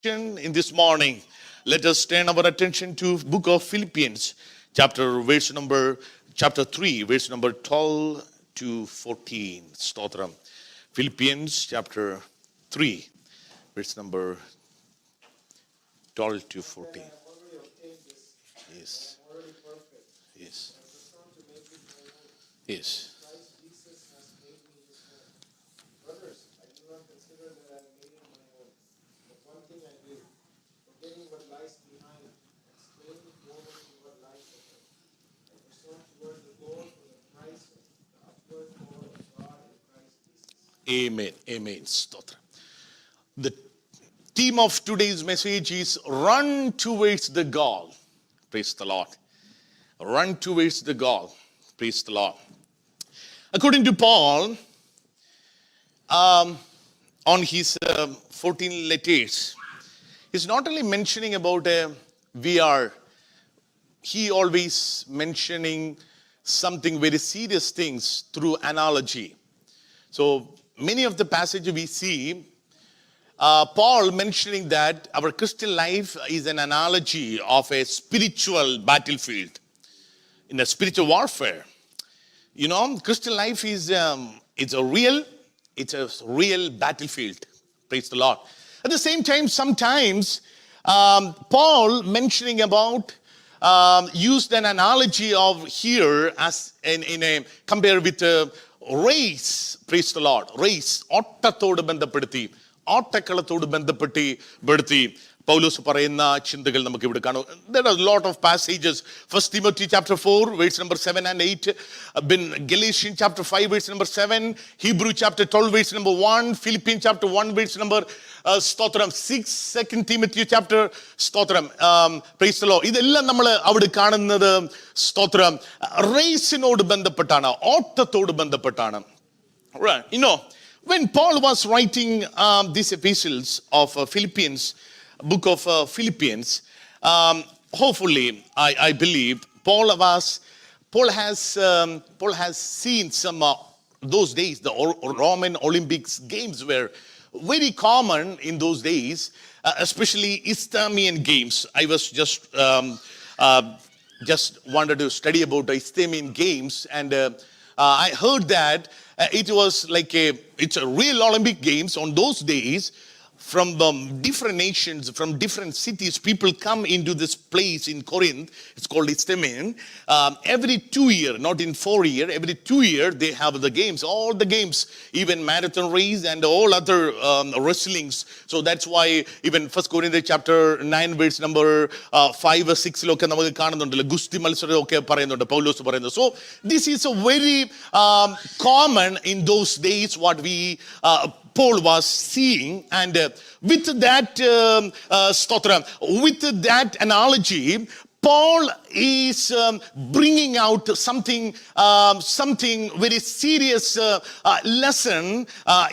In this morning, let us turn our attention to book of Philippians, chapter 3, verse number 12 to 14. Stotram. Philippians chapter 3, verse number 12 to 14. Yes. Yes. Yes. Amen. Amen. Stotra. The theme of today's message is run towards the goal. Praise the Lord. Run towards the goal. Praise the Lord. According to Paul, on his 14 letters, he's not only mentioning about VR, he always mentioning something very serious things through analogy. So many of the passages we see, Paul mentioning that our Christian life is an analogy of a spiritual battlefield in a spiritual warfare. You know, Christian life is it's a real battlefield. Praise the Lord. At the same time, sometimes Paul mentioning about used an analogy of here as in a compare with race. Praise the Lord. Race ഓട്ടത്തോട് ബന്ധപ്പെടുത്തി പൗലോസ് പറയുന്ന ചിന്തകൾ നമുക്ക് ഇവിടെ കാണും. There are a lot of passages. First Timothy chapter 4 verse number 7 and 8, Galatians chapter 5 verse number 7, Hebrew chapter 12 verse number 1, Philippians chapter 1 verse number സ്തോത്രം 6, Second Timothy chapter സ്തോത്രം praise the Lord. ഇതെല്ലാം നമ്മൾ അവിടെ കാണുന്നത് സ്തോത്രം റേസിനോട് ബന്ധപ്പെട്ടാണ്, ഓട്ടത്തോട് ബന്ധപ്പെട്ടാണ്. Right. You know, when Paul was writing these epistles of Philippians, book of Philippians, hopefully I believe Paul has seen some those days. The Roman Olympics games were very common in those days, especially Isthmian games. I was just wanted to study about the Isthmian games, and I heard that it was like it's a real Olympic games on those days. From different nations, from different cities, people come into this place in Corinth. It's called Isthmian. Every 2 years, not in 4 years, every 2 years they have the games, all the games, even marathon race and all other wrestlings. So that's why even 1 Corinthians chapter 9 verse number 5 or 6 lok namakku കാണുന്നുണ്ടല്ലോ, ഗുസ്തി മത്സരം ഒക്കെ പറയുന്നുണ്ട് പൗലോസ് പറയുന്നത്. So this is a very common in those days what we Paul was seeing, and with that with that analogy, Paul is bringing out something very serious lesson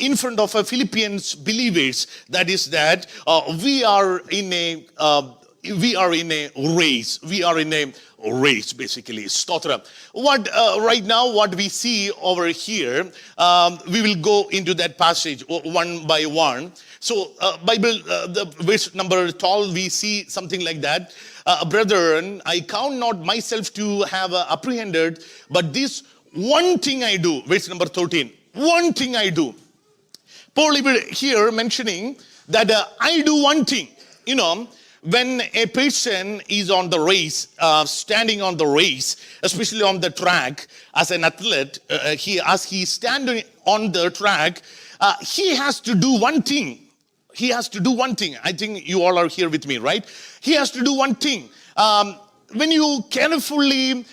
in front of Philippians believers. That is that we are in a race. We are in a race, basically. Stotra. What right now what we see over here, we will go into that passage one by one. So Bible, the verse number 12, we see something like that. Brethren, I count not myself to have apprehended, but this one thing I do. Verse number 13. One thing I do. Paul here mentioning that I do one thing. You know, when a person is on the race, standing on the race, especially on the track, as an athlete, as he is standing on the track, he has to do one thing. He has to do one thing. I think you all are here with me, right? He has to do one thing. When you carefully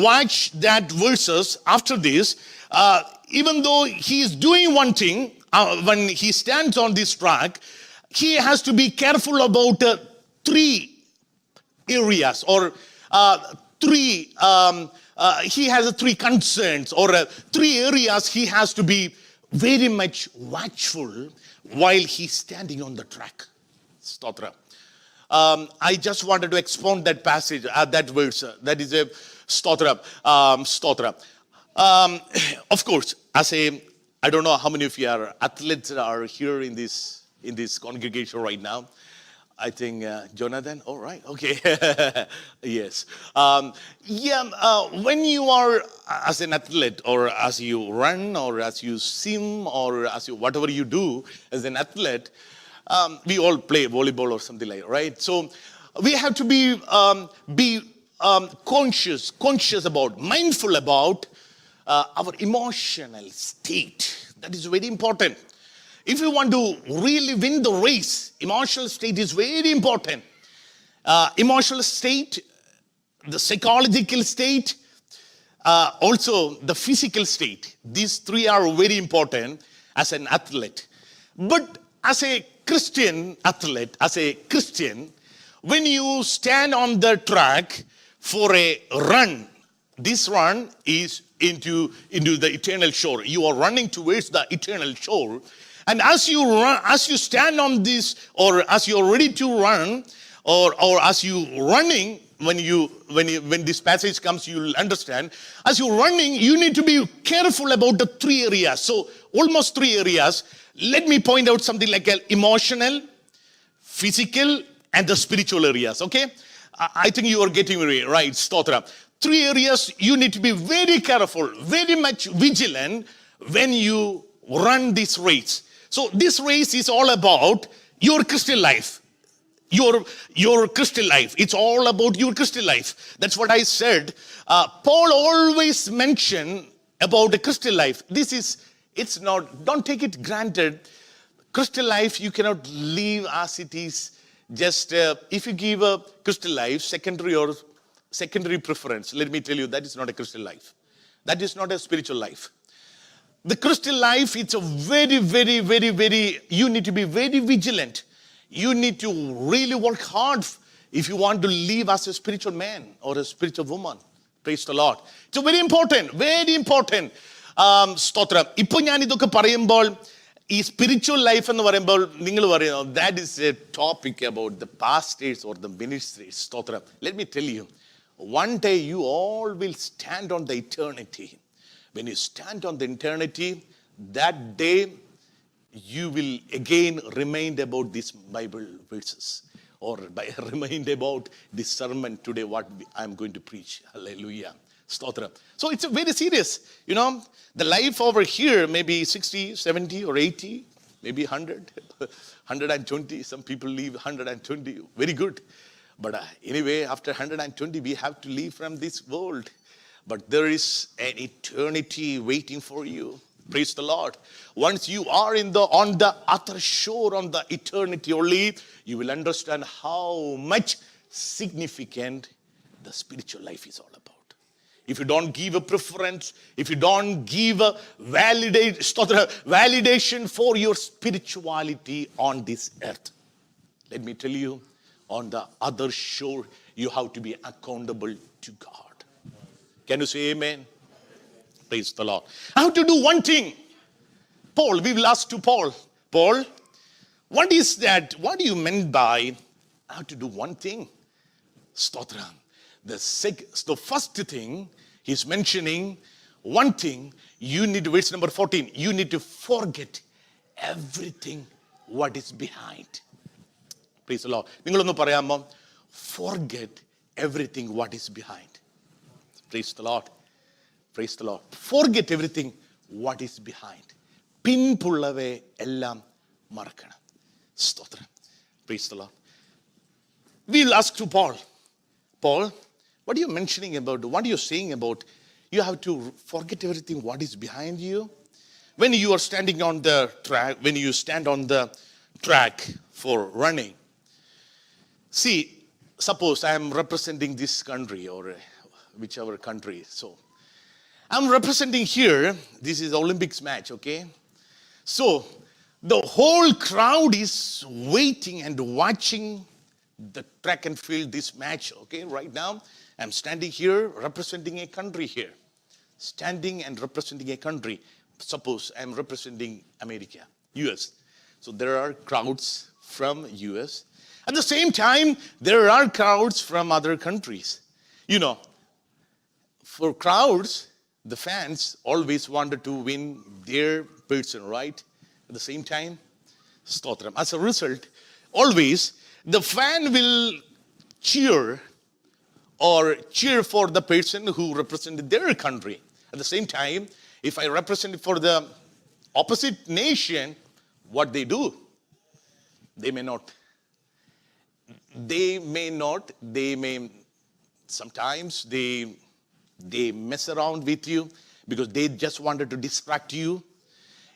watch that verses after this, even though he is doing one thing, when he stands on this track, he has to be careful about 3 areas or he has 3 concerns or 3 areas he has to be very much watchful while he's standing on the track. Stotra. I just wanted to expound that passage, that verse. That is a stotra. Of course, I don't know how many of you are athletes are here in this congregation right now. I think Jonathan. All right. Okay. Yes. When you are as an athlete, or as you run, or as you swim, or as you whatever you do as an athlete, we all play volleyball or something like that, right? So we have to be conscious about, mindful about our emotional state. That is very important. If you want to really win the race, emotional state is very important. Emotional state, the psychological state, also the physical state. These three are very important as an athlete. But as a Christian athlete, as a Christian, when you stand on the track for a run, this run is into the eternal shore. You are running towards the eternal shore. And as you run, as you stand on this, or as you're ready to run, or as you running, when this passage comes, you'll understand. As you're running, you need to be careful about the three areas. So almost three areas. Let me point out something like emotional, physical, and the spiritual areas. Okay, I think you are getting me right, Stotra. Three areas you need to be very careful, very much vigilant when you run this race. So this race is all about your Christian life. Your Christian life. It's all about your Christian life. That's what I said. Paul always mentioned about the Christian life. It's not, don't take it granted. Christian life, you cannot live as it is. Just if you give a Christian life secondary preference, let me tell you, that is not a Christian life. That is not a spiritual life. The Christian life, it's a very, very, very, very, you need to be very vigilant. You need to really work hard if you want to live as a spiritual man or a spiritual woman. Praise the Lord. It's very important, very important. Stotram. Ipo njan idokka parayumbol, ee spiritual life ennu parayumbol, ningal parayunu, that is a topic about the pastors or the ministries. Stotram. Let me tell you, one day you all will stand on the eternity. When you stand on the eternity, that day you will again remind about these Bible verses, or remind about this sermon today, what I'm going to preach. Hallelujah. Stotra. So it's very serious. You know, the life over here may be 60, 70, or 80, maybe 100, 120. Some people leave 120. Very good. But anyway, after 120, we have to leave from this world. But there is an eternity waiting for you. Praise the Lord. Once you are on the other shore, on the eternity only, you will understand how much significant the spiritual life is all about. If you don't give a preference, if you don't give a validation for your spirituality on this earth, let me tell you, on the other shore, you have to be accountable to God. Can you say amen? Praise the Lord. I have to do one thing. Paul, we will ask to Paul. Paul, what is that? What do you mean by I have to do one thing? Stotram. The first thing he's mentioning, one thing, you need, verse number 14, you need to forget everything what is behind. Praise the Lord. Forget everything what is behind. Praise the Lord. Praise the Lord. Forget everything what is behind. Pinpullave ellam marakana. Stotram. Praise the Lord. We'll ask to Paul. Paul, what are you mentioning about? What are you saying about? You have to forget everything what is behind you. When you are standing on the track, when you stand on the track for running. See, suppose I am representing this country or whichever country. So, I'm representing here, this is Olympics match, okay? So, the whole crowd is waiting and watching the track and field, this match, okay? Right now, I'm standing here representing a country here. Standing and representing a country. Suppose I'm representing America, US. So, there are crowds from US. At the same time, there are crowds from other countries. You know, for crowds, the fans always wanted to win their person, right? At the same time, Stotram. As a result, always the fan will cheer for the person who represented their country. At the same time, if I represent for the opposite nation, what they do, they may sometimes they mess around with you because they just wanted to distract you.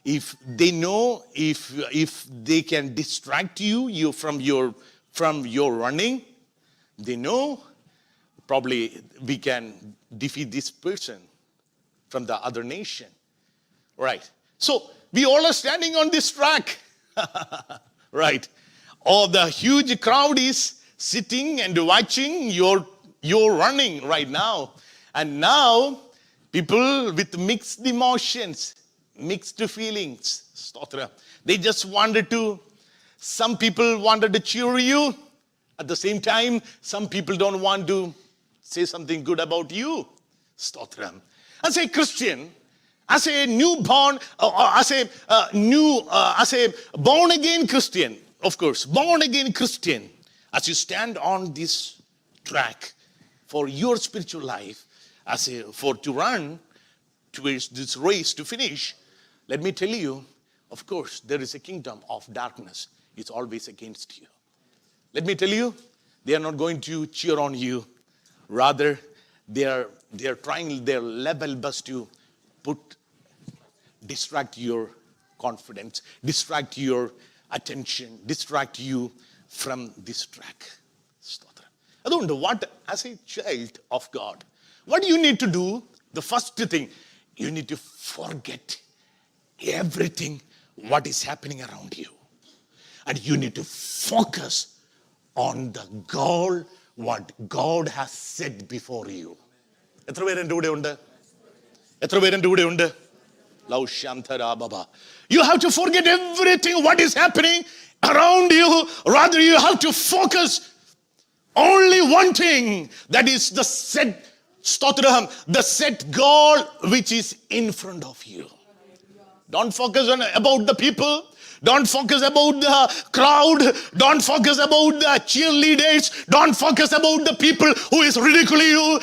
If they know if they can distract you from your running, they know probably we can defeat this person from the other nation. Right. So we all are standing on this track. Right. All the huge crowd is sitting and watching your running right now. And now people with mixed emotions, mixed feelings. Stotra. They just some people wanted to cheer you. At the same time, some people don't want to say something good about you. Stotra. As a Christian, as a newborn, as a born again Christian, of course, born again Christian, as you stand on this track for your spiritual life, to run towards this race to finish, let me tell you, of course, there is a kingdom of darkness. It's always against you. Let me tell you, they are not going to cheer on you. Rather, they are trying their level best to distract your confidence, distract your attention, distract you from this track. I don't know what, as a child of God, what you need to do, the first thing, you need to forget everything what is happening around you. And you need to focus on the goal, what God has set before you. എത്ര പേരെൻ്റെ കൂടെ ഉണ്ട്? എത്ര പേരെൻ്റെ കൂടെ ഉണ്ട്? You have to forget everything what is happening around you. Rather, you have to focus only one thing, that is the set goal which is in front of you. Don't focus about the people. Don't focus about the crowd. Don't focus about the cheerleaders. Don't focus about the people who is ridiculing you.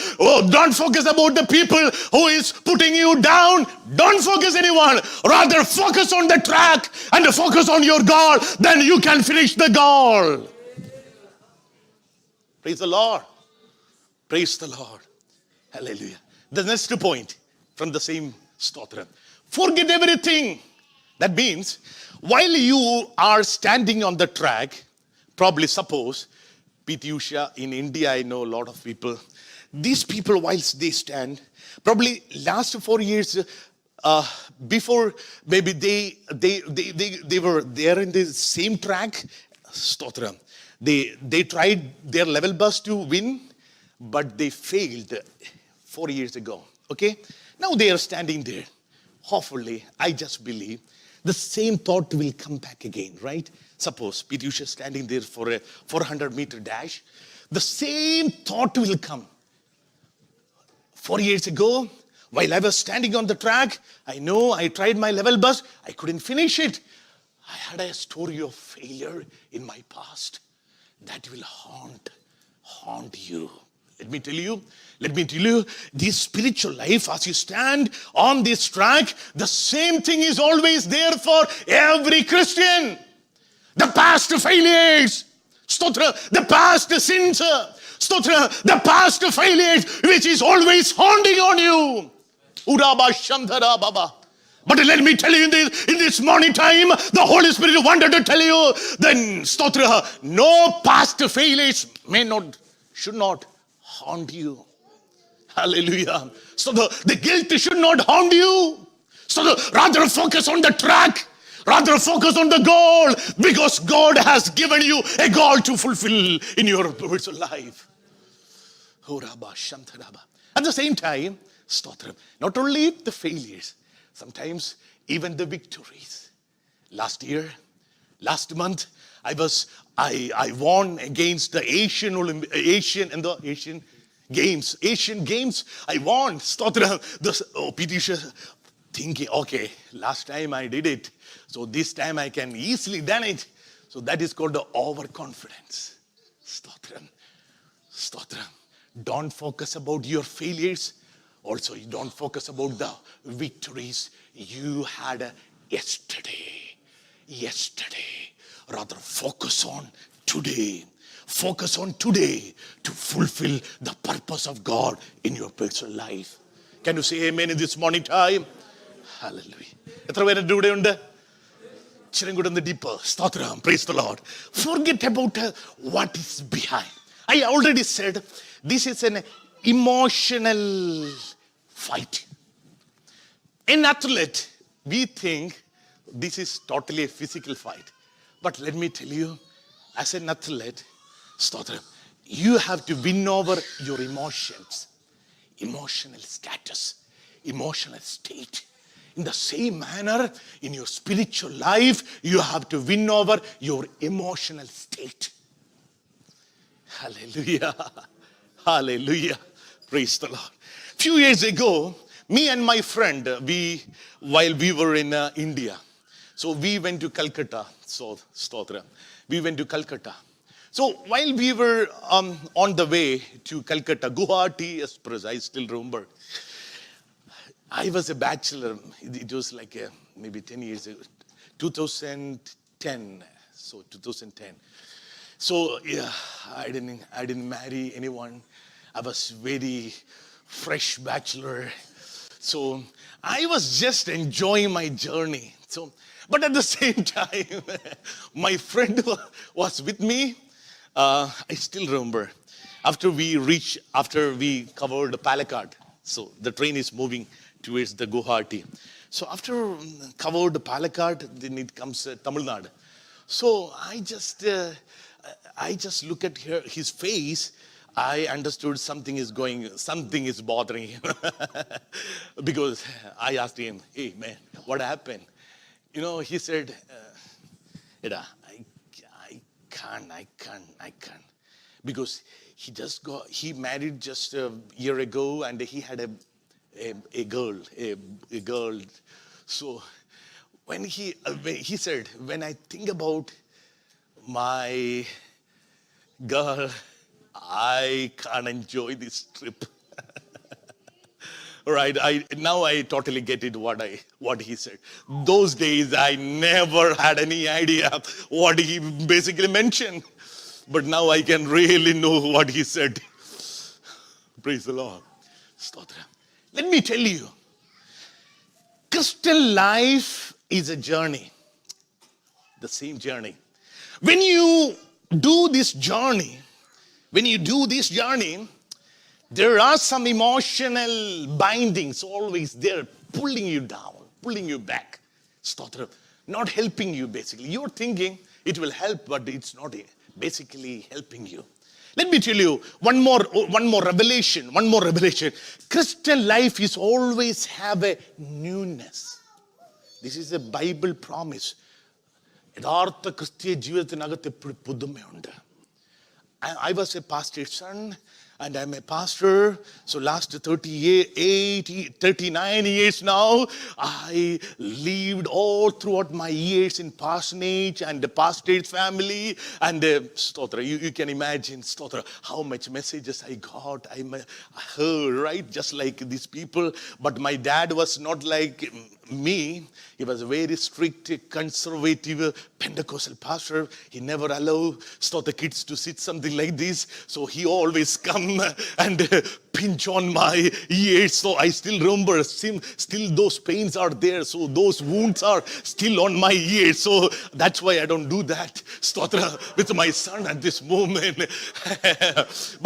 Don't focus about the people who is putting you down. Don't focus anyone. Rather focus on the track and focus on your goal. Then you can finish the goal. Praise the Lord. Praise the Lord. Hallelujah. The next point from the same stotra. Forget everything. That means, while you are standing on the track, probably suppose, PT Usha, in India, I know a lot of people. These people, whilst they stand, probably last 4 years before, maybe they were there in the same track. Stotra. They tried their level best to win, but they failed 4 years ago. Okay? Now they are standing there. Hopefully, I just believe the same thought will come back again, right? Suppose PT Usha is standing there for a 400-meter dash. The same thought will come. 4 years ago, while I was standing on the track, I know I tried my level best. I couldn't finish it. I had a story of failure in my past that will haunt you. Let me tell you, this spiritual life, as you stand on this track, the same thing is always there for every Christian. The past failures, stotra, the past sins, stotra, the past failures, which is always haunting on you. Uraba Shandara Baba. But let me tell you, in this morning time, the Holy Spirit wanted to tell you, then stotra, no past failures should not haunt you. Hallelujah. So the guilt should not haunt you. So rather focus on the track. Rather focus on the goal. Because God has given you a goal to fulfill in your personal life. At the same time, not only the failures, sometimes even the victories. Last month, I won against the Asian Games. I won. PT Usha thinking, okay, last time I did it, so this time I can easily done it. So that is called the overconfidence. Stotram. Stotram. Don't focus about your failures. Also, you don't focus about the victories you had yesterday. Yesterday. Rather, focus on today. Focus on today to fulfill the purpose of God in your personal life. Can you say amen in this morning time? Hallelujah. എത്ര പേരുടെ ഇവിടെ ഉണ്ട്? ഇച്ചിരി കൂടെ ഒന്ന് deeper. സ്തോത്രം. Praise the Lord. Forget about what is behind. I already said this is an emotional fight. In athlete, we think this is totally a physical fight. But let me tell you, as an athlete, stotram, you have to win over your emotions, emotional status, emotional state. In the same manner, in your spiritual life, you have to win over your emotional state. Hallelujah. Hallelujah. Praise the Lord. Few years ago, me and my friend, while we were in India, so we went to Calcutta. So, Stotra, we went to Calcutta. So while we were on the way to Calcutta, Guwahati Express, I still remember. I was a bachelor. It was like maybe 10 years ago, 2010. So 2010. So yeah, I didn't marry anyone. I was very fresh bachelor. So I was just enjoying my journey. So, but at the same time, my friend was with me. I still remember after we covered Palakkad. So the train is moving towards the Guwahati. So after covered Palakkad, then it comes Tamil Nadu. So I just look at his face. I understood something is bothering him. Because I asked him, hey man, what happened? You know, he said, Eda, I can't. Because he married just a year ago and he had a girl. So when he said, when I think about my girl, I can't enjoy this trip. Right, now I totally get it what he said. Those days I never had any idea what he basically mentioned. But now I can really know what he said. Praise the Lord. Stotra. Let me tell you, Christian life is a journey. The same journey. When you do this journey, there are some emotional bindings always there, pulling you down, pulling you back. Stotra. Not helping you basically. You're thinking it will help, but it's not basically helping you. Let me tell you one more revelation. Christian life is always have a newness. This is a Bible promise. യഥാർത്ഥ ക്രിസ്തീയ ജീവിതത്തിനകത്ത് എപ്പോഴും പുതുമയുണ്ട്. I was a pastor's son. And I'm a pastor, so last 39 years now, I lived all throughout my years in parsonage and the pastor's family. And Stotra, you can imagine, Stotra, how much messages I got, I heard, right? Just like these people. But my dad was not like me. He was a very strict, conservative Pentecostal pastor. He never allowed the kids to sit something like this. So he always come and pinch on my ears. So I still remember, still those pains are there. So those wounds are still on my ears. So that's why I don't do that, Stotra, with my son at this moment.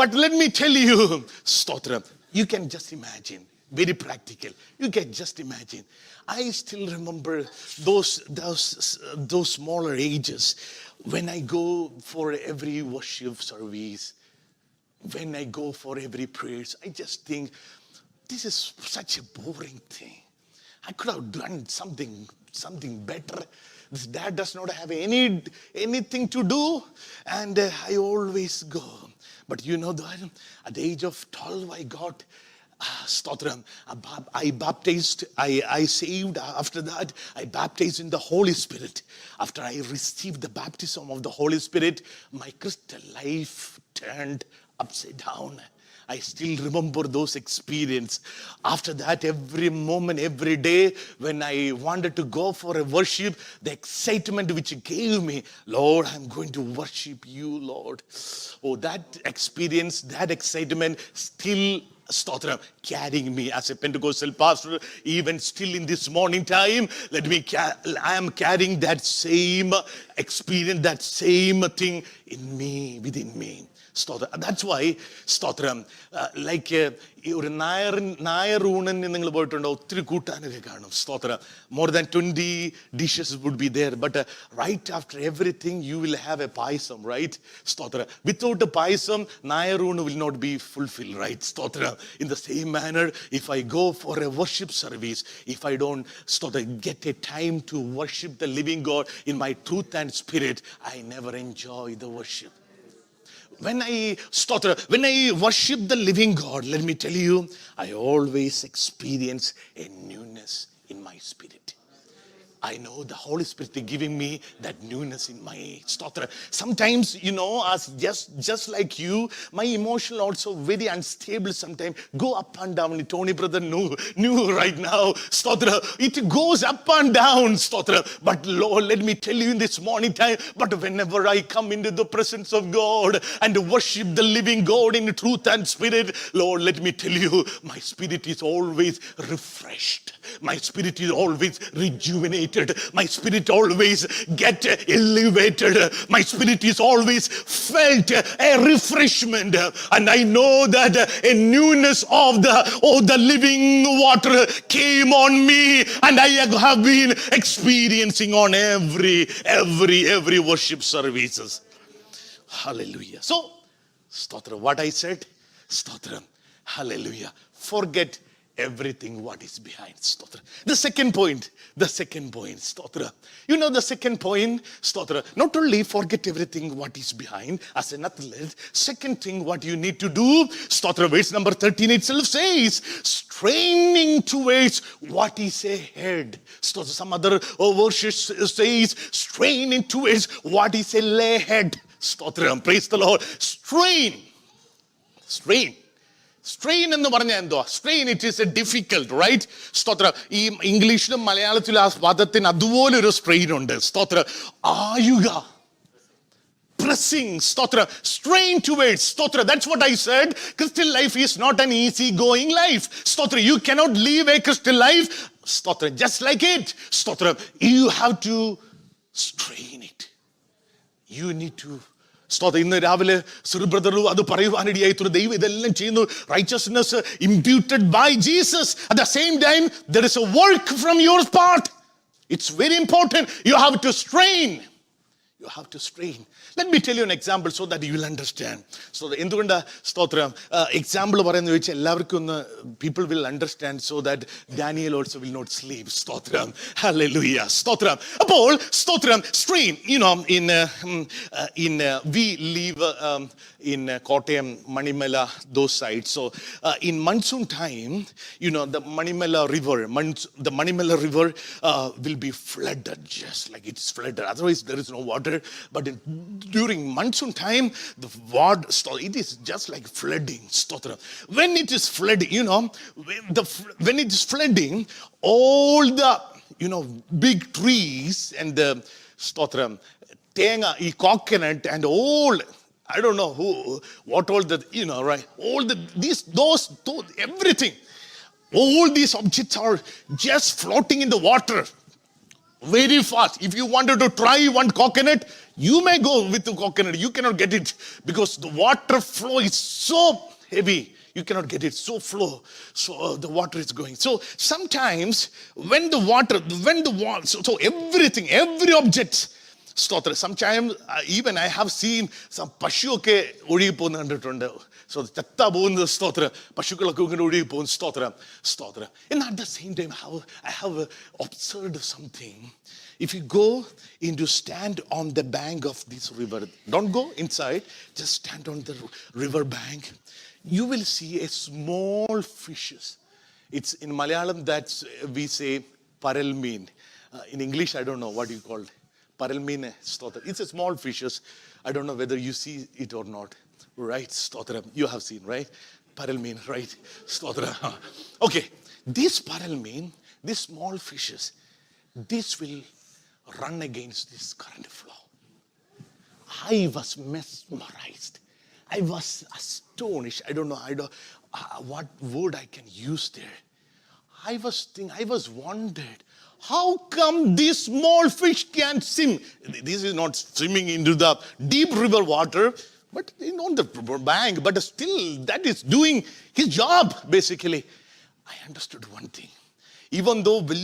But let me tell you, Stotra, you can just imagine. Very practical. You can just imagine. I still remember those smaller ages when I go for every worship service, when I go for every prayers. I just think this is such a boring thing. I could have done something better. This dad does not have anything to do, and I always go. But you know, at the age of 12, I got Stotram. I saved. After that, I baptized in the Holy Spirit. After I received the baptism of the Holy Spirit, my Christian life turned upside down. I still remember those experiences. After that, every moment, every day, when I wanted to go for a worship, the excitement which it gave me, Lord, I'm going to worship you, Lord. Oh, that experience, that excitement still Stotram, carrying me as a Pentecostal pastor, even still in this morning time. I am carrying that same experience, that same thing in me, within me. Stotram. That's why Stotram, like ഒരു നായറൂണിന് നിങ്ങൾ പോയിട്ടുണ്ടോ? ഒത്തിരി കൂട്ടാനൊക്കെ കാണും. സ്തോത്രം. More than 20 dishes would be there, but right after everything you will have a paisam, right? Stotram. Without a paisam, നായറൂണ് will not be fulfilled, right? Stotram. In the same manner, if I go for a worship service, if I don't get a time to worship the living God in my truth and spirit, I never enjoy the worship. When I worship the living God, let me tell you, I always experience a newness in my spirit. I know the Holy Spirit is giving me that newness in my stotra. Sometimes, as just like you, my emotion also very unstable sometimes. Go up and down. Tony brother knew right now. Stotra. It goes up and down. Stotra. But Lord, let me tell you in this morning time, but whenever I come into the presence of God and worship the living God in truth and spirit, Lord, let me tell you, my spirit is always refreshed. My spirit is always rejuvenated. My spirit always get elevated. My spirit is always felt a refreshment. And I know that a newness of the living water came on me, and I have been experiencing on every worship services. Hallelujah. So, Stotra, what I said, Stotra, hallelujah. Forget everything what is behind. Stotra. The second point, Stotra. The second point, Stotra. Not only forget everything what is behind as an athlete, second thing what you need to do, Stotra, verse number 13 itself says, straining towards what is ahead. Stotra, some other verses says, straining towards what is ahead. Stotra, praise the Lord. Strain എന്ന് പറഞ്ഞാൽ എന്തോ? Strain, it is a difficult, right? സ്തോത്രം. ഈ ഇംഗ്ലീഷിലും മലയാളത്തിലും ആ പദത്തിന് അതുപോലൊരു സ്ട്രെയിൻ ഉണ്ട്. സ്തോത്രം. ആയുക, pressing, stotra, strain towards, stotra. That's what I said. Christian life is not an easy going life. Stotra, you cannot live a Christian life, stotra, just like it. Stotra, you have to strain it. You need to. ഇന്ന് രാവിലെ സിർ ബ്രദറും അത് പറയുവാനിടയായിട്ടുണ്ട്. ദൈവം ഇതെല്ലാം ചെയ്യുന്നു. Righteousness imputed by Jesus. At the same time, there is a work from your part. It's very important. You have to strain. You have to strain. Let me tell you an example so that you will understand. So എന്തുകൊണ്ട് സ്തോത്രം example പറയുന്നത് വെച്ചാൽ എല്ലാവർക്കും ഒന്ന് people will understand so that Daniel also will not sleep. സ്തോത്രം. Hallelujah. സ്തോത്രം. അപ്പോൾ സ്തോത്രം strain. We live in Kottayam, Manimala, those sides. So in monsoon time, the Manimala River will be flooded, just like it's flooded. Otherwise there is no water. But during monsoon time, the water, it is just like flooding. When it is flooding, when it is flooding, all the big trees and the tenga, coconut, and all, I don't know what all the, right? All those, everything, all these objects are just floating in the water very fast. If you wanted to try one coconut, you may go with the coconut. You cannot get it because the water flow is so heavy. You cannot get it so flow. So the water is going. So sometimes when the water, so everything, every object, stotra. Sometimes even I have seen some pashuke odiyiponu kandittundu. So chatta പോകുന്ന സ്തോത്ര പശുക്കളൊക്കെ ഇങ്ങനെ ഒഴുകി പോകുന്ന സ്തോത്ര. And at the same time, I have observed something. If you go into stand on the bank of this river, don't go inside, just stand on the river bank. you will see a small fishes. It's in Malayalam that we say paralmeen. In English, I don't know what you call it. Paralmeen stotra. It's a small fishes. I don't know whether you see it or not. Right, stotra. You have seen, right? Paralmeen, right? Stotra. Okay, this paralmeen, these small fishes, this will run against this current flow. I was mesmerized. I was astonished. I don't know what word I can use there. I was wondered, how come this small fish can swim? This is not swimming into the deep river water, but on the bank, but still that is doing his job, basically. I understood one thing. Even though but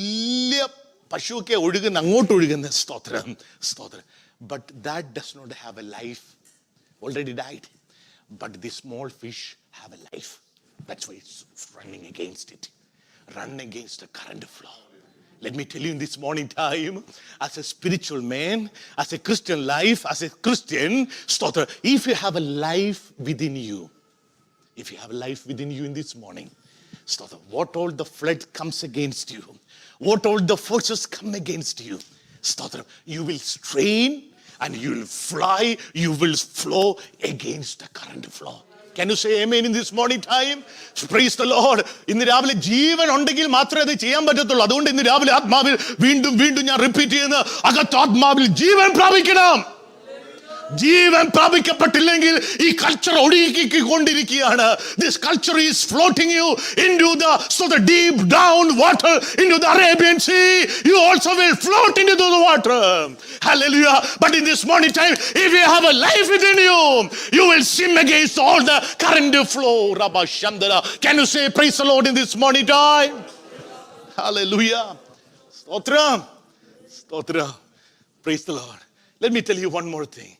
that does not have a life, already died. But the small fish have a life. That's why it's running against it. Run against the current flow. Let me tell you in this morning time, as a spiritual man, as a Christian life, as a Christian, if you have a life within you, in this morning, what all the flood comes against you, what all the forces come against you, you will strain and you will fly, you will flow against the current flow. Can you say amen in this morning time? Praise the Lord. In the രാവിലെ ജീവൻ ഉണ്ടെങ്കിൽ മാത്രമേ അത് ചെയ്യാൻ പറ്റത്തുള്ളൂ. അതുകൊണ്ട് ഇന്ന് രാവിലെ ആത്മാവിൽ വീണ്ടും ഞാൻ റിപ്പീറ്റ് ചെയ്യുന്ന അകത്ത് ആത്മാവിൽ ജീവൻ പ്രാപിക്കണം. ജീവൻ പ്രാപിക്കപ്പെട്ടില്ലെങ്കിൽ ഈ culture ഒഴുകിക്കൊണ്ടിരിക്കുകയാണ്. This culture is floating you into the deep down water, into the Arabian Sea. You also will float into the water. Hallelujah. But in this morning time, if you have a life within you, you will swim against all the current flow. Rabba Shandara. Can you say praise the Lord in this morning time? Hallelujah. Stotra. Praise the Lord. Let me tell you one more thing.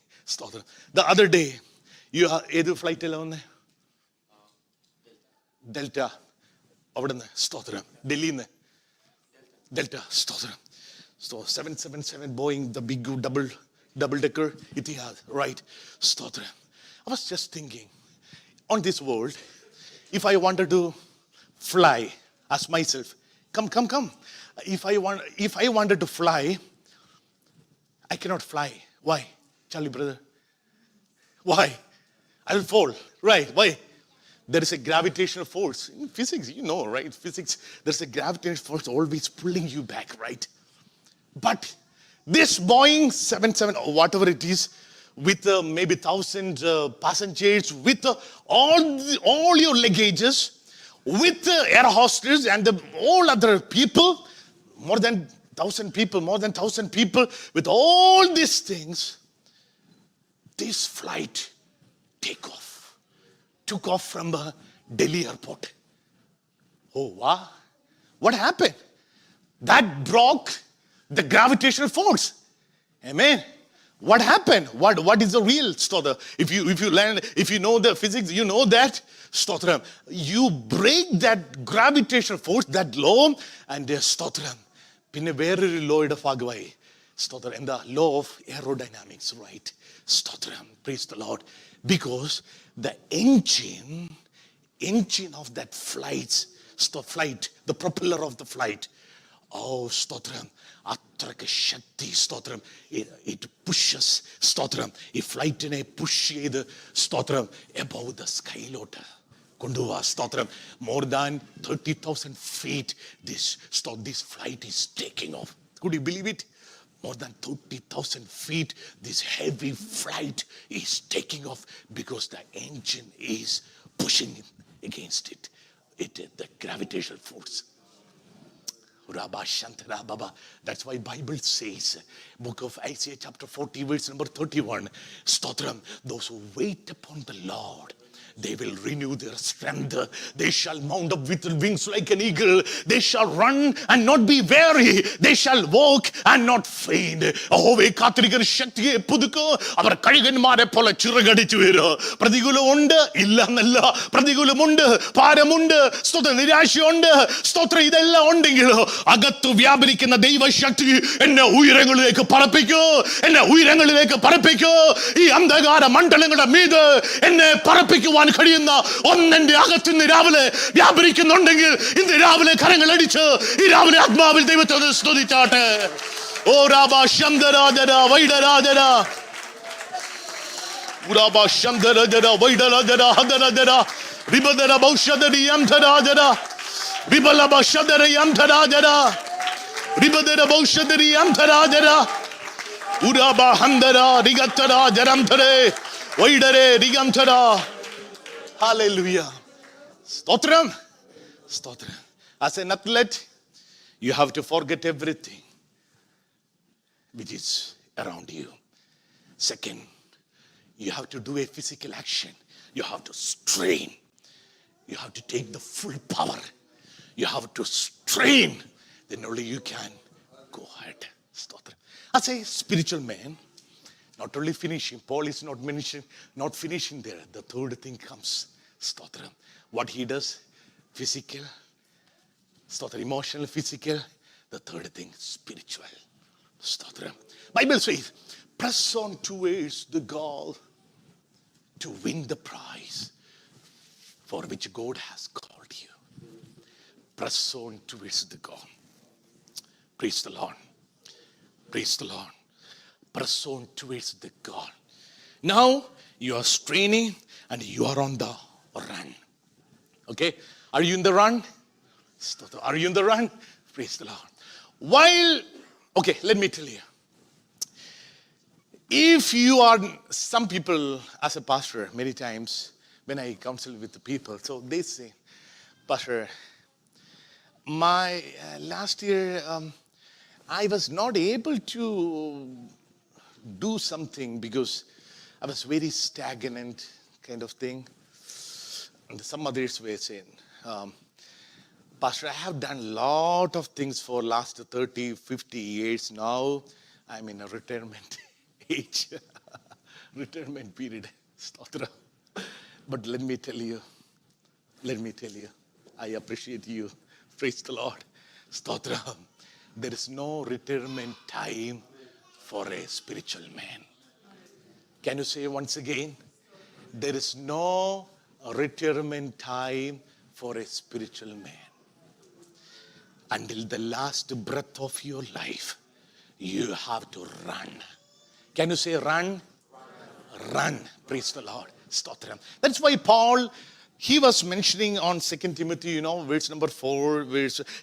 The other day, you have either flight alone? Delta. Delhi. Delta. So 777 Boeing, the big double-decker, Etihad, right? I was just thinking, on this world, if I wanted to fly as myself, come. If I wanted to fly, I cannot fly. Why? Charlie, brother. Why? I will fall. Right. Why? There is a gravitational force. In physics, you know, right? Physics, there's a gravitational force always pulling you back, right? But this Boeing 77, or whatever it is, with maybe 1,000 passengers, with all your luggages, with the air hostess and all other people, more than 1,000 people, with all these things, this flight took off from Delhi airport. Oh, wow. What happened? That broke the gravitational force. Amen. What happened? What is the real story? If you know the physics, you know that stotram. You break that gravitational force, that law, and stotram. Pinne verru law ida bhagavai. Stotram. And the law of aerodynamics, right? Stotram. Praise the Lord. Because the engine of that flight, the propeller of the flight, oh, stotram, atraka shakti, stotram, it pushes, stotram, a flight in a push the stotram above the sky lota. Kunduva, stotram, more than 30,000 feet, this flight is taking off. Could you believe it? More than 30,000 feet, this heavy flight is taking off because the engine is pushing against it. The gravitational force. That's why Bible says, book of Isaiah chapter 40, verse number 31, Stotram, those who wait upon the Lord, they will renew their strength. They shall mount up with wings like an eagle. They shall run and not be weary. They shall walk and not faint. Ahove kathirikar shaktiye pudukku. Avar kaliganmare pole chiragadichu veru. Prathikulam undu illa nalla. Prathikulam undu, param undu, stotra nirasha undu, stotra idella undengilo agattu vyaparikkuna deiva shakti enne uyirangalilekku parapikku. Enne uyirangalilekku parapikku. Ee andhagara mandalangalude meedu enne parapikkuvan കാണുവാൻ കഴിയുന്ന ഒന്നെന്റെ അകത്തുനിന്ന് രാവിലെ വ്യാപരിക്കുന്നുണ്ടെങ്കിൽ ഇന്ന് രാവിലെ കരങ്ങൾ അടിച്ച് ഈ രാവിലെ ആത്മാവിൽ ദൈവത്തെ സ്തുതിച്ചാട്ടെ. ഓ രാബാ ശംദരാജര വൈഡരാജര ഉരാബാ ശംദരാജര വൈഡരാജര ഹദരാജര റിബദര ബൗഷദരിയം ധരാജര റിബല ബൗഷദരിയം ധരാജര റിബദര ബൗഷദരിയം ധരാജര ഉരാബാ ഹംദര റിഗത്തര ജരംധരേ വൈഡരേ റിഗംധര. Hallelujah. Stotram. Stotram. As an athlete, you have to forget everything which is around you. Second, you have to do a physical action. You have to strain. You have to take the full power. You have to strain. Then only you can go ahead. Stotram. As a spiritual man, not only finishing, Paul is not finishing there. The third thing comes. Stotram. What he does, physical, stotram, emotional, physical. The third thing, spiritual. Stotram. Bible says, press on towards the goal to win the prize for which God has called you. Press on towards the goal. Praise the Lord. Praise the Lord. Press on towards the goal. Now you are straining and you are on the run. Okay? Are you in the run? Are you in the run? Praise the Lord. Okay, let me tell you. If you are, some people, as a pastor, many times when I counsel with the people, so they say, Pastor, my last year I was not able to do something because I was very stagnant kind of thing. And some others were saying, Pastor, I have done a lot of things for last 30, 50 years. Now I'm in a retirement age, retirement period. Stotra. But let me tell you, I appreciate you. Praise the Lord. Stotra. There is no retirement time for a spiritual man. Can you say once again? There is no retirement time for a spiritual man. Until the last breath of your life, you have to run. Can you say run? Run. Praise the Lord. Stotram. That's why Paul, he was mentioning on 2 Timothy, verse number 4,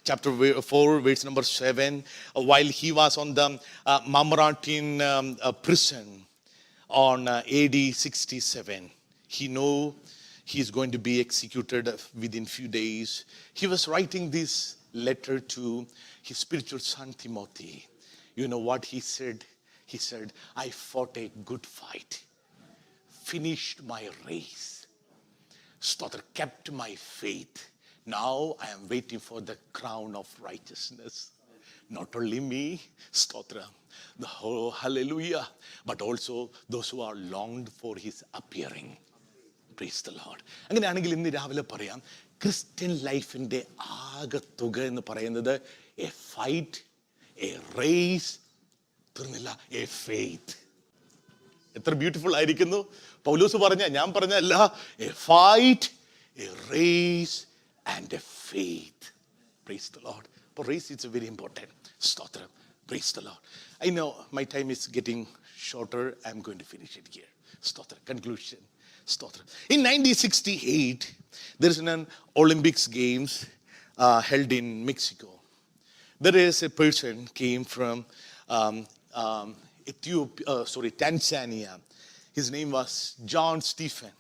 chapter 4, verse number 7, while he was on the Mamertine prison on AD 67. He knew he's going to be executed within few days. He was writing this letter to his spiritual son Timothy. You know what he said? He said, I fought a good fight, finished my race, kept my faith. Now I am waiting for the crown of righteousness. Not only me, Stotra, the whole hallelujah, but also those who are longed for his appearing. Praise the Lord. അങ്ങനെയാണെങ്കിൽ ഇന്ന് രാവിലെ പറയാം, Christian ലൈഫിന്റെ ആകെ തുക എന്ന് പറയുന്നത് a fight, a race, തീർന്നില്ല, എ ഫെയ്ത്ത്. എത്ര ബ്യൂട്ടിഫുൾ ആയിരിക്കുന്നു. പൗലോസ് ഞാൻ പറഞ്ഞല്ല, a fight, a race and a faith. Praise the Lord. For race, it's very important. Stotram. Praise the Lord. I know my time is getting shorter. I'm going to finish it here. Stotram. Conclusion. Stotram. In 1968, there is an Olympics Games held in Mexico. There is a person came from Tanzania. His name was John Stephen.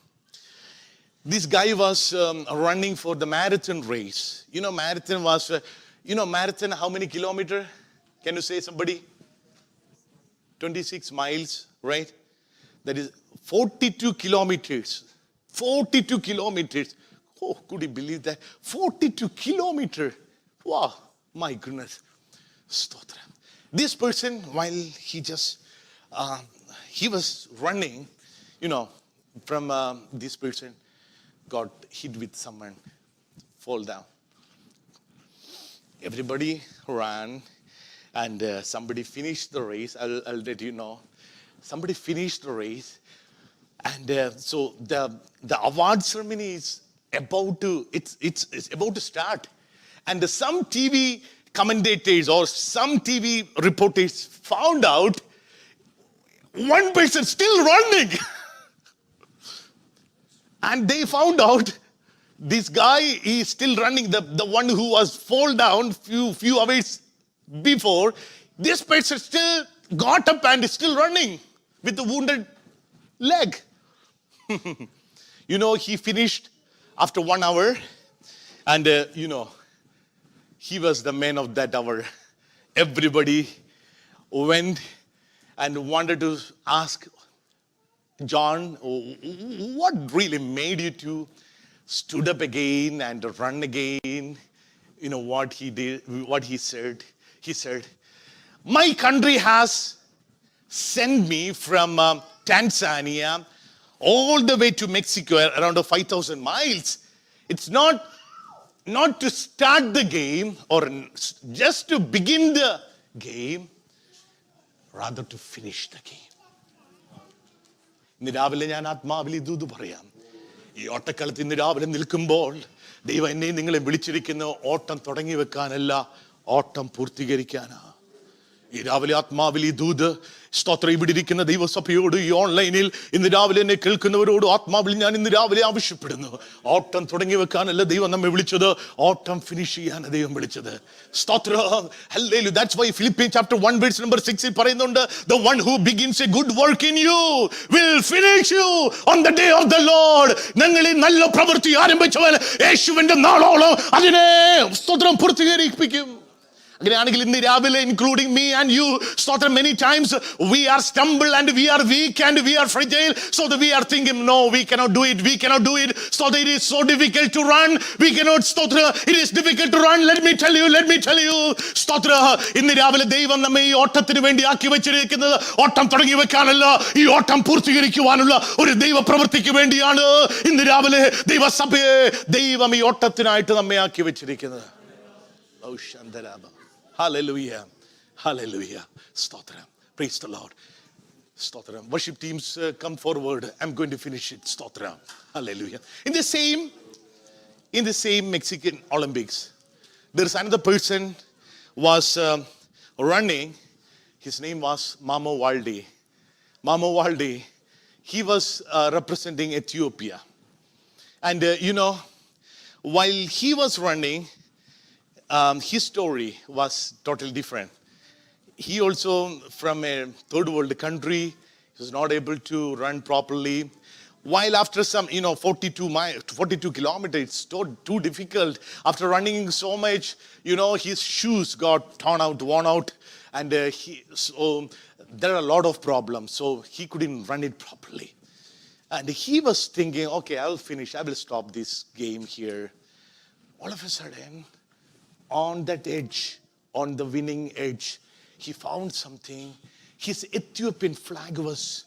This guy was running for the marathon race. Marathon, how many kilometers? Can you say, somebody? 26 miles, right? That is 42 kilometers. 42 kilometers. Oh, could you believe that? 42 kilometers. Wow, my goodness. Stotram. This person, while he was running, from this person, got hit with someone, fall down. Everybody ran, and somebody finished the race. I'll let you know. Somebody finished the race, And so the award ceremony is about to it's about to start, and some TV commentators or some TV reporters found out one person still running. And they found out this guy is still running, the one who was fall down few hours before. This person still got up and is still running with the wounded leg. He finished after 1 hour, and he was the man of that hour. Everybody went and wanted to ask John, what really made you to stood up again and run again? What he did, what he said. He said, my country has sent me from Tanzania all the way to Mexico, around 5,000 miles. It's not to start the game or just to begin the game, rather to finish the game. ഇന്ന് രാവിലെ ഞാൻ ആത്മാവിൽ ദൂത് പറയാം. ഈ ഓട്ടക്കളത്തിൽ ഇന്ന് രാവിലെ നിൽക്കുമ്പോൾ ദൈവം എന്നെയും നിങ്ങളെ വിളിച്ചിരിക്കുന്ന ഓട്ടം തുടങ്ങി വെക്കാനല്ല, ഓട്ടം പൂർത്തീകരിക്കാനാ. ഈ രാവിലെ ആത്മാവിൽ ഈ ദൂത് സ്തോത്രം ഇവിടെ ഇരിക്കുന്ന ദൈവസഭയോട്, ഈ ഓൺലൈനിൽ ഇന്ന് രാവിലെ എന്നെ കേൾക്കുന്നവരോട് ആത്മാവിൽ ഞാൻ ഇന്ന് രാവിലെ ആവശ്യപ്പെടുന്നു. ഓട്ടം തുടങ്ങി വെക്കാനല്ല ദൈവം നമ്മെ വിളിച്ചത്, ഓട്ടം ഫിനിഷ് ചെയ്യാനാണ് ദൈവം വിളിച്ചത്. സ്തോത്രം. Hallelujah. That's why Philippians chapter 1 verse number 6 ൽ പറയുന്നുണ്ട്, the one who begins a good work in you will finish you on the day of the Lord. നിങ്ങളിൽ നല്ല പ്രവൃത്തി ആരംഭിച്ചവൻ യേശുവിന്റെ നാളോളം അതിനെ സ്തോത്രം പൂർത്തീകരിപ്പിക്കും. അങ്ങനെയാണെങ്കിൽ ഇന്ന് രാവിലെ, including me and you, Stotram, many times we are stumble and we are weak and we are fragile, so that we are thinking, no, we cannot do it, we cannot do it, so that it is so difficult to run, we cannot, Stotra, it is difficult to run. Let me tell you, Stotra, ഇന്ന് രാവിലെ ദൈവം നമ്മെ ഈ ഓട്ടത്തിന് വേണ്ടി ആക്കി വെച്ചിരിക്കുന്നത് ഓട്ടം തുടങ്ങി വെക്കാനല്ല, ഈ ഓട്ടം പൂർത്തീകരിക്കുവാനുള്ള ഒരു ദൈവ പ്രവൃത്തിക്ക് വേണ്ടിയാണ്. ഇന്ന് രാവിലെ ദൈവസഭയെ ദൈവം ഈ ഓട്ടത്തിനായിട്ട് നമ്മെ ആക്കി വെച്ചിരിക്കുന്നത്. ഓ ശാന്തരാമ. Hallelujah. Hallelujah. Stotram. Praise the Lord. Stotram. Worship teams, come forward. I'm going to finish it. Stotram. Hallelujah. In the same Mexican Olympics, there's another person was running. His name was Mamo Walde. Mamo Walde, he was representing Ethiopia. And while he was running, his story was totally different. He also from a third world country, he was not able to run properly. While after some 42 kilometers, it's too difficult. After running so much, his shoes got worn out, and there are a lot of problems. So he couldn't run it properly. And he was thinking, okay, I'll finish. I will stop this game here. All of a sudden, on that edge, on the winning edge, he found something. His Ethiopian flag was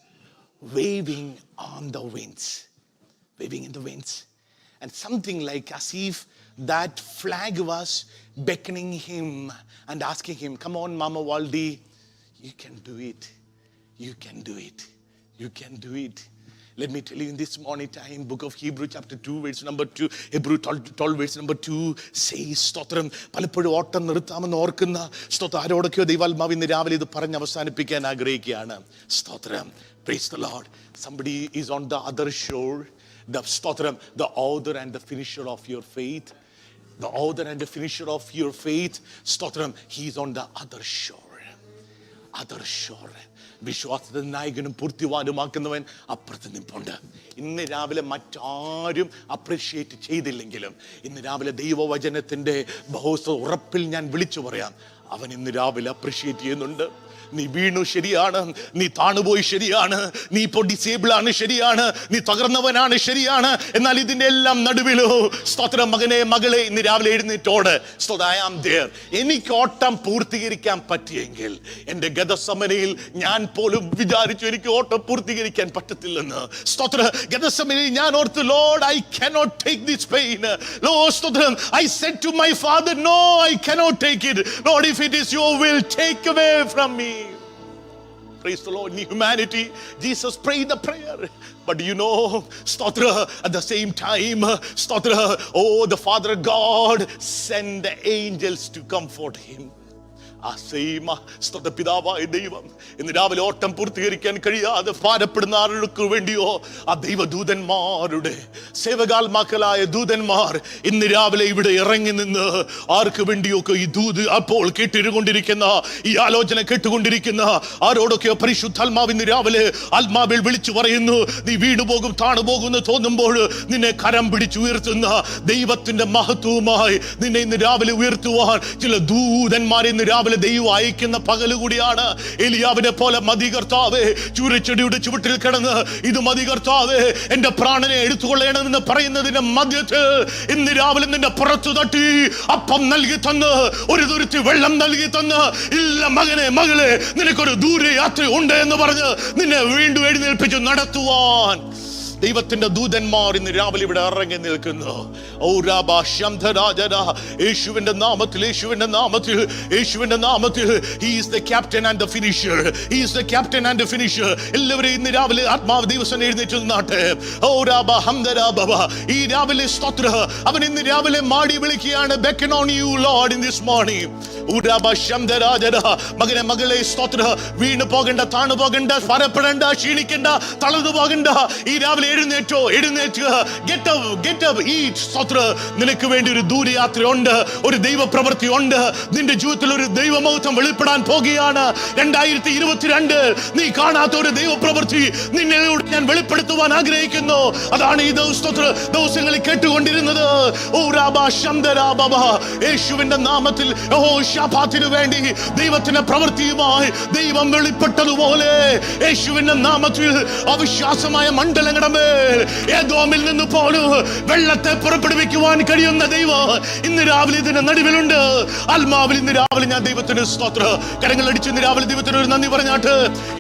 waving on the winds, waving in the winds. And something like as if that flag was beckoning him and asking him, come on, Mama Walde, you can do it. You can do it. You can do it. Let me tell you, in this morning time, book of Hebrew chapter 2 verse number 2, Hebrew 12 verse number 2 says, സ്തോത്രം, പലപ്പോഴും ഓട്ടം നിർത്താമെന്ന് ഓർക്കുന്ന സ്തോത്രം ആരോടൊക്കെയോ ദൈവാത്മാവ് ഇന്ന് രാവിലെ ഇത് പറഞ്ഞ് അവസാനിപ്പിക്കാൻ ആഗ്രഹിക്കുകയാണ്. സ്തോത്രം. Praise the Lord. Somebody is on the other shore. The സ്തോത്രം, the author and the finisher of your faith. The author and the finisher of your faith. സ്തോത്രം, he is on the other shore. Other shore. വിശ്വാസത്തെ നായകനും പൂർത്തിവാനുമാക്കുന്നവൻ അപ്പുറത്ത് നിൽപ്പുണ്ട്. ഇന്ന് രാവിലെ മറ്റാരും appreciate ചെയ്തില്ലെങ്കിലും ഇന്ന് രാവിലെ ദൈവവചനത്തിന്റെ ഉറപ്പിൽ ഞാൻ വിളിച്ചു പറയാം, അവൻ ഇന്ന് രാവിലെ അപ്രീഷിയേറ്റ് ചെയ്യുന്നുണ്ട്. നീ വീണു ശരിയാണ്, നീ താണുപോയി ശരിയാണ്, നീ ഇപ്പോൾ ഡിസേബിൾ ആണ് ശരിയാണ്, നീ തകർന്നവനാണ് ശരിയാണ്, എന്നാൽ ഇതിന്റെ എല്ലാം നടുവിലോ സ്തോത്രം മകനെ മകളെ ഇന്ന് രാവിലെ എഴുന്നേറ്റോട്. I am there. എനിക്ക് ഓട്ടം പൂർത്തീകരിക്കാൻ പറ്റിയെങ്കിൽ എന്റെ ഗതസമനയിൽ ഞാൻ പോലും വിചാരിച്ചു എനിക്ക് ഓട്ടം പൂർത്തീകരിക്കാൻ പറ്റത്തില്ലെന്ന്. സ്തോത്ര, ഗതസമനയിൽ ഞാൻ ഓർത്തു, Lord, I cannot take this pain. Lord, സ്തോത്രം, I said to my father, no, I cannot take it. Lord, if it is your will, take away from me. Praise the Lord. In humanity, Jesus prayed the prayer. But you know, Stotra, at the same time, Stotra, oh, the Father God sent the angels to comfort him. പിതാവായ ദൈവം ഇന്ന് രാവിലെ ഓട്ടം പൂർത്തീകരിക്കാൻ കഴിയാതെ ഭാരപ്പെടുന്ന ആളുകൾക്ക് വേണ്ടിയോ ആ ദൈവദൂതന്മാരുടെ സേവകാത്മാക്കളായ ദൂതന്മാർ ഇന്ന് രാവിലെ ഇവിടെ ഇറങ്ങി നിന്ന് ആർക്ക് വേണ്ടിയൊക്കെ ഈ ദൂത് അപ്പോൾ കേട്ടിരുകൊണ്ടിരിക്കുന്ന ഈ ആലോചന കേട്ടുകൊണ്ടിരിക്കുന്ന ആരോടൊക്കെയോ പരിശുദ്ധാത്മാവ് ഇന്ന് രാവിലെ ആത്മാവിൽ വിളിച്ചു പറയുന്നു, നീ വീണുപോകും താണുപോകും എന്ന് തോന്നുമ്പോൾ നിന്നെ കരം പിടിച്ചുയർത്തുന്ന ദൈവത്തിന്റെ മഹത്വവുമായി നിന്നെ ഇന്ന് രാവിലെ ഉയർത്തുവാൻ ചില ദൂതന്മാരെ ഇന്ന് രാവിലെ ദൈവം അയക്കുന്ന പകല് കൂടിയാണ്. എലിയാവിനെ പോലെ മതി കർത്താവേ, ചൂരച്ചെടിയുടെ ചുവട്ടിൽ കിടന്ന് ഇത് മതി കർത്താവേ, എന്റെ പ്രാണനെ എടുത്തുകൊള്ളണമെന്ന് പറയുന്നതിന്റെ മധ്യത്തിൽ ഇന്ന് രാവിലെ നിന്റെ പുറത്തു തട്ടി അപ്പം നൽകി തന്ന് ഒരു തുരുത്തി വെള്ളം നൽകി തന്ന്, ഇല്ല മകനെ മകളെ നിനക്കൊരു ദൂരയാത്ര ഉണ്ട് എന്ന് പറഞ്ഞ് നിന്നെ വീണ്ടും എഴുന്നേൽപ്പിച്ച് നടത്തുവാൻ ദൈവത്തിന്റെ ദൂതന്മാർ ഇന്ന് രാവിലെ ഇവിടെ ഇറങ്ങി നിൽക്കുന്നു. യേശുവിന്റെ നാമത്തിൽ, യേശുവിന്റെ നാമത്തിൽ, യേശുവിന്റെ നാമത്തിൽ. He is the captain and the finisher. He is the captain and the finisher. എല്ലാവരും ഇന്ന് രാവിലെ ആത്മാവ് ദിവസം എഴുന്നേറ്റ് നിന്നാട്ടെ. ഈ രാവിലെ സ്തോത്ര അവൻ ഇന്ന് രാവിലെ മാടി വിളിക്കുകയാണ്. Beckon on you Lord in this morning. മകനെ മകളെ സ്തോത്ര, വീണ് പോകണ്ട, താണു പോകണ്ട, ഭാരപ്പെടേണ്ട, ക്ഷീണിക്കണ്ട, തളർന്നു പോകണ്ട. ഈ രാവിലെ എഴുന്നേറ്റോ, എഴുന്നേറ്റുക. Get up, get up, eat. സ്തോത്ര, നിനക്ക് വേണ്ടി ഒരു ദൂരയാത്ര ഉണ്ട്, ഒരു ദൈവ പ്രവൃത്തി ഉണ്ട്. നിന്റെ ജീവിതത്തിൽ ഒരു ദൈവമഹത്വം വെളിപ്പെടാൻ പോകുകയാണ്. 2022 നീ കാണാത്ത ഒരു ദൈവ പ്രവൃത്തി നിന്നോട് ഞാൻ വെളിപ്പെടുത്തുവാൻ ആഗ്രഹിക്കുന്നു. അതാണ് ഈ ദിവസങ്ങളിൽ കേട്ടുകൊണ്ടിരുന്നത്. യേശുവിന്റെ നാമത്തിൽ യഹോശാഫാത്തിന് വേണ്ടി ദൈവത്തിന്റെ പ്രവൃത്തിയുമായി ദൈവം വെളിപ്പെട്ടതുപോലെ യേശുവിന്റെ നാമത്തിൽ അവിശ്വാസമായ മണ്ഡലങ്ങളുടെ മേൽ ഏദോമിൽ നിന്ന് പോലും വെള്ളത്തെ പുറപ്പെടുവിക്കുവാൻ കഴിയുന്ന ദൈവം ഇന്ന് രാവിലെ ഇതിന്റെ നടുവിലുണ്ട്. ആത്മാവിൽ ഇന്ന് രാവിലെ ഞാൻ ദൈവത്തിന് സ്തോത്ര കരങ്ങൾ അടിച്ച് ഇന്ന് രാവിലെ ദൈവത്തിന് ഒരു നന്ദി പറഞ്ഞാട്ട്